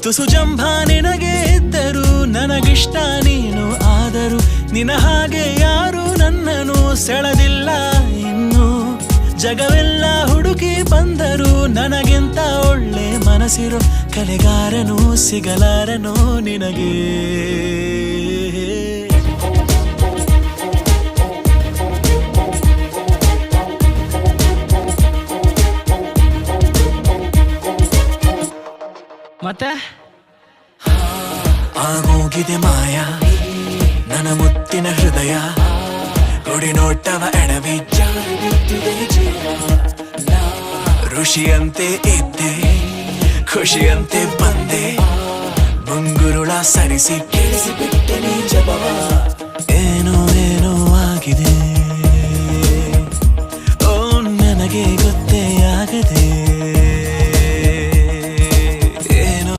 ತುಸು ಜಂಭ ನಿನಗೆ ಇದ್ದರು ನನಗಿಷ್ಟ ನೀನು ಆದರೂ ನಿನ ಹಾಗೆ ಯಾರು ನನ್ನನ್ನು ಸೆಳೆದಿಲ್ಲ ಇನ್ನು ಜಗವೆಲ್ಲ ಹುಡುಕಿ ಬಂದರು ನನಗಿಂತ ಒಳ್ಳೆ ಮನಸ್ಸಿರೋ ಕಲೆಗಾರನು ಸಿಗಲಾರನೋ ನಿನಗೆ ಮತ್ತೆ ಆಗೋಗಿದೆ ಮಾಯ ನನ್ನ ಮುತ್ತಿನ ಹೃದಯ ಗುಡಿ ನೋಟವ ಎಡವಿ ಋಷಿಯಂತೆ ಇದ್ದೆ ಖುಷಿಯಂತೆ ಬಂದೆ ಮುಂಗುರುಳ ಸರಿಸಿ ಕೇಳಿಸಿಬಿಟ್ಟೆ ನೀ ಜಪವ